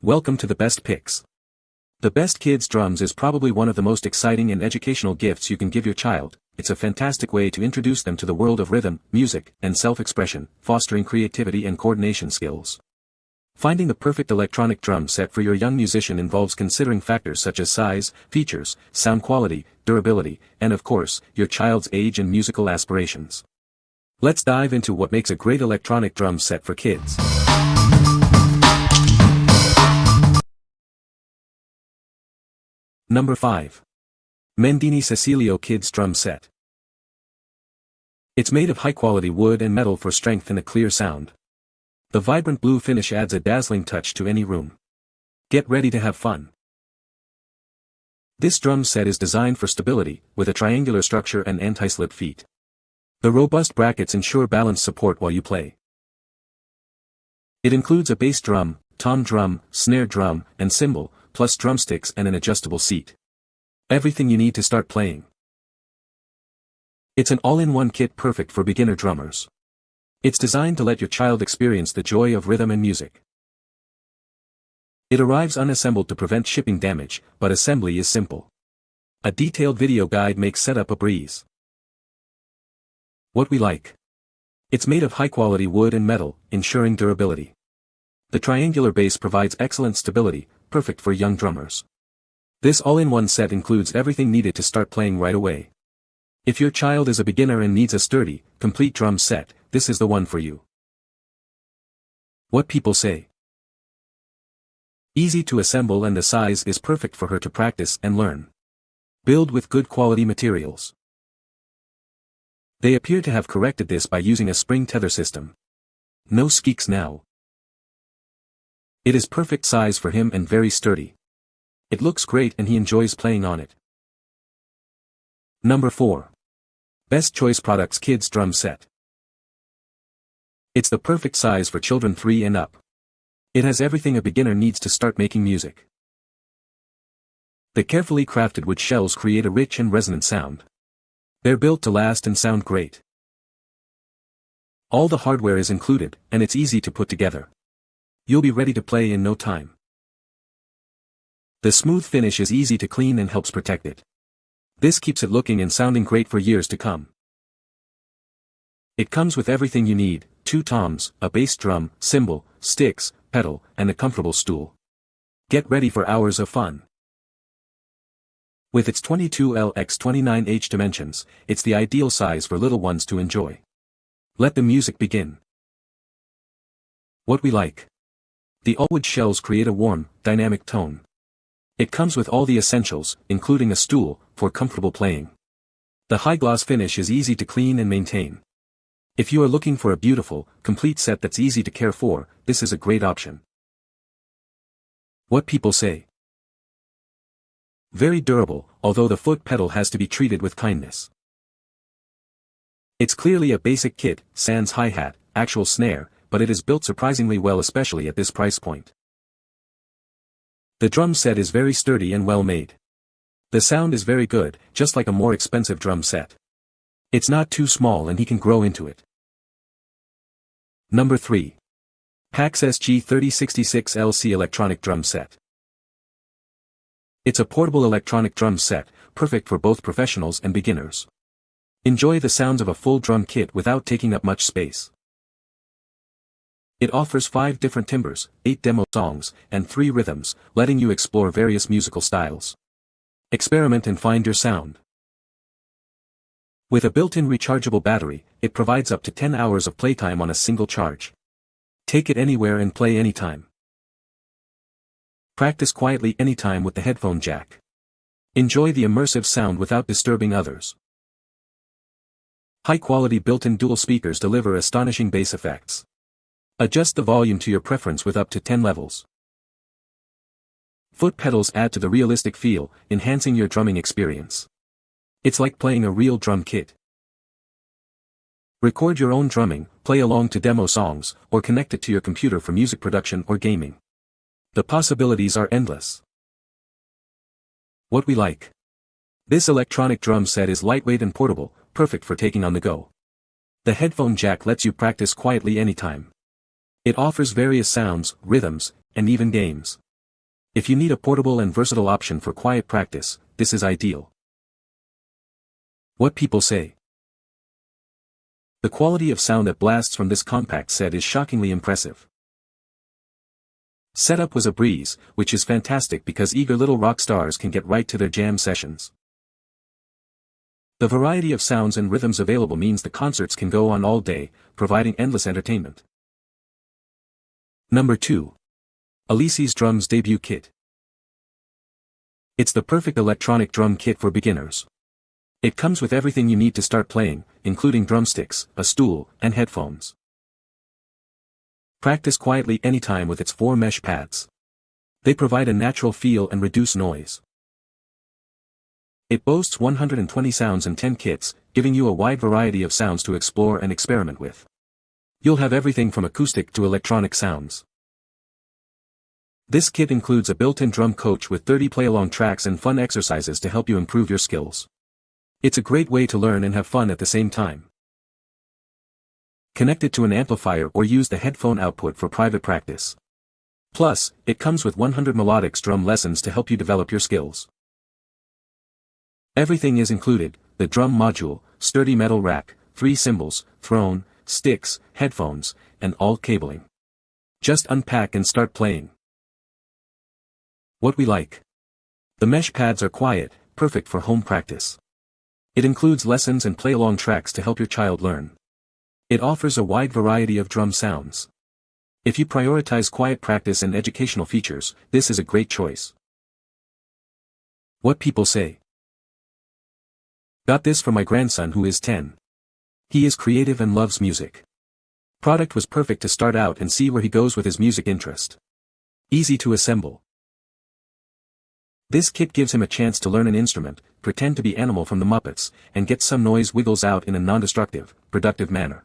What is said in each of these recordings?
Welcome to the Best Picks. The Best Kids Drums is probably one of the most exciting and educational gifts you can give your child. It's a fantastic way to introduce them to the world of rhythm, music, and self-expression, fostering creativity and coordination skills. Finding the perfect electronic drum set for your young musician involves considering factors such as size, features, sound quality, durability, and of course, your child's age and musical aspirations. Let's dive into what makes a great electronic drum set for kids. Number 5. Mendini Cecilio Kids Drum Set. It's made of high-quality wood and metal for strength and a clear sound. The vibrant blue finish adds a dazzling touch to any room. Get ready to have fun. This drum set is designed for stability, with a triangular structure and anti-slip feet. The robust brackets ensure balanced support while you play. It includes a bass drum, tom drum, snare drum, and cymbal, plus drumsticks and an adjustable seat. Everything you need to start playing. It's an all-in-one kit perfect for beginner drummers. It's designed to let your child experience the joy of rhythm and music. It arrives unassembled to prevent shipping damage, but assembly is simple. A detailed video guide makes setup a breeze. What we like. It's made of high-quality wood and metal, ensuring durability. The triangular base provides excellent stability, perfect for young drummers. This all-in-one set includes everything needed to start playing right away. If your child is a beginner and needs a sturdy, complete drum set, this is the one for you. What people say. Easy to assemble and the size is perfect for her to practice and learn. Build with good quality materials. They appear to have corrected this by using a spring tether system. No squeaks now. It is perfect size for him and very sturdy. It looks great and he enjoys playing on it. Number 4. Best Choice Products Kids Drum Set. It's the perfect size for children 3 and up. It has everything a beginner needs to start making music. The carefully crafted wood shells create a rich and resonant sound. They're built to last and sound great. All the hardware is included, and it's easy to put together. You'll be ready to play in no time. The smooth finish is easy to clean and helps protect it. This keeps it looking and sounding great for years to come. It comes with everything you need: 2 toms, a bass drum, cymbal, sticks, pedal, and a comfortable stool. Get ready for hours of fun. With its 22L x 29H dimensions, it's the ideal size for little ones to enjoy. Let the music begin. What we like. The all-wood shells create a warm, dynamic tone. It comes with all the essentials, including a stool, for comfortable playing. The high-gloss finish is easy to clean and maintain. If you are looking for a beautiful, complete set that's easy to care for, this is a great option. What people say. Very durable, although the foot pedal has to be treated with kindness. It's clearly a basic kit, sans hi-hat, actual snare, but it is built surprisingly well, especially at this price point. The drum set is very sturdy and well made. The sound is very good, just like a more expensive drum set. It's not too small and he can grow into it. Number 3. PAXCESS G3066LC Electronic Drum Set. It's a portable electronic drum set, perfect for both professionals and beginners. Enjoy the sounds of a full drum kit without taking up much space. It offers 5 different timbres, 8 demo songs, and 3 rhythms, letting you explore various musical styles. Experiment and find your sound. With a built-in rechargeable battery, it provides up to 10 hours of playtime on a single charge. Take it anywhere and play anytime. Practice quietly anytime with the headphone jack. Enjoy the immersive sound without disturbing others. High-quality built-in dual speakers deliver astonishing bass effects. Adjust the volume to your preference with up to 10 levels. Foot pedals add to the realistic feel, enhancing your drumming experience. It's like playing a real drum kit. Record your own drumming, play along to demo songs, or connect it to your computer for music production or gaming. The possibilities are endless. What we like. This electronic drum set is lightweight and portable, perfect for taking on the go. The headphone jack lets you practice quietly anytime. It offers various sounds, rhythms, and even games. If you need a portable and versatile option for quiet practice, this is ideal. What people say. The quality of sound that blasts from this compact set is shockingly impressive. Setup was a breeze, which is fantastic because eager little rock stars can get right to their jam sessions. The variety of sounds and rhythms available means the concerts can go on all day, providing endless entertainment. Number 2. Alesis Drums Debut Kit. It's the perfect electronic drum kit for beginners. It comes with everything you need to start playing, including drumsticks, a stool, and headphones. Practice quietly anytime with its 4 mesh pads. They provide a natural feel and reduce noise. It boasts 120 sounds and 10 kits, giving you a wide variety of sounds to explore and experiment with. You'll have everything from acoustic to electronic sounds. This kit includes a built-in drum coach with 30 play-along tracks and fun exercises to help you improve your skills. It's a great way to learn and have fun at the same time. Connect it to an amplifier or use the headphone output for private practice. Plus, it comes with 100 melodics drum lessons to help you develop your skills. Everything is included: the drum module, sturdy metal rack, 3 cymbals, throne, sticks, headphones, and all cabling. Just unpack and start playing. What we like. The mesh pads are quiet, perfect for home practice. It includes lessons and play-along tracks to help your child learn. It offers a wide variety of drum sounds. If you prioritize quiet practice and educational features, this is a great choice. What people say. Got this for my grandson who is 10. He is creative and loves music. Product was perfect to start out and see where he goes with his music interest. Easy to assemble. This kit gives him a chance to learn an instrument, pretend to be Animal from the Muppets, and get some noise wiggles out in a non-destructive, productive manner.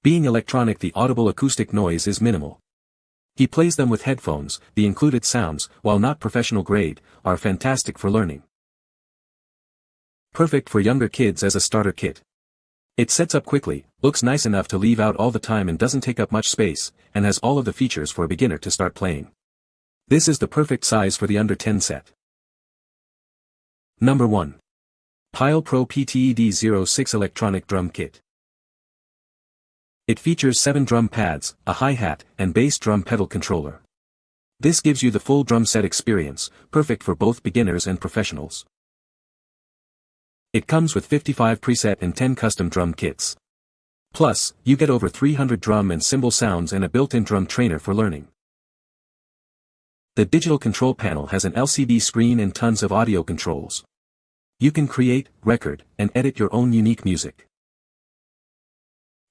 Being electronic, the audible acoustic noise is minimal. He plays them with headphones. The included sounds, while not professional grade, are fantastic for learning. Perfect for younger kids as a starter kit. It sets up quickly, looks nice enough to leave out all the time and doesn't take up much space, and has all of the features for a beginner to start playing. This is the perfect size for the under 10 set. Number 1. Pyle Pro PTED06 Electronic Drum Kit. It features 7 drum pads, a hi-hat, and bass drum pedal controller. This gives you the full drum set experience, perfect for both beginners and professionals. It comes with 55 preset and 10 custom drum kits. Plus, you get over 300 drum and cymbal sounds and a built-in drum trainer for learning. The digital control panel has an LCD screen and tons of audio controls. You can create, record, and edit your own unique music.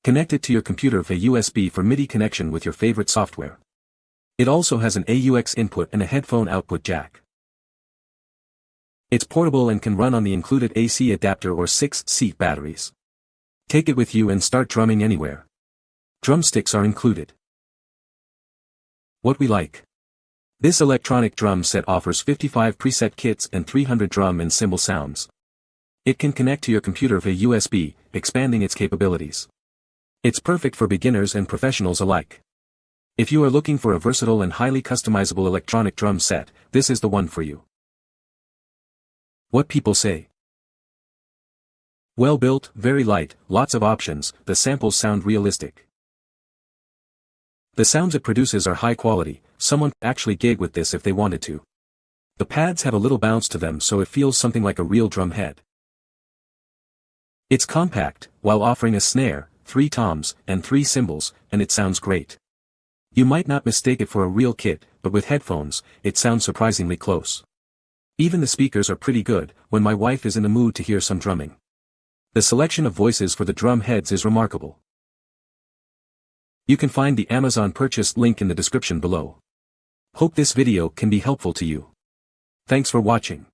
Connect it to your computer via USB for MIDI connection with your favorite software. It also has an AUX input and a headphone output jack. It's portable and can run on the included AC adapter or 6-seat batteries. Take it with you and start drumming anywhere. Drumsticks are included. What we like. This electronic drum set offers 55 preset kits and 300 drum and cymbal sounds. It can connect to your computer via USB, expanding its capabilities. It's perfect for beginners and professionals alike. If you are looking for a versatile and highly customizable electronic drum set, this is the one for you. What people say. Well built, very light, lots of options, the samples sound realistic. The sounds it produces are high quality. Someone could actually gig with this if they wanted to. The pads have a little bounce to them, so it feels something like a real drum head. It's compact, while offering a snare, 3 toms, and 3 cymbals, and it sounds great. You might not mistake it for a real kit, but with headphones, it sounds surprisingly close. Even the speakers are pretty good, when my wife is in the mood to hear some drumming. The selection of voices for the drum heads is remarkable. You can find the Amazon purchase link in the description below. Hope this video can be helpful to you. Thanks for watching.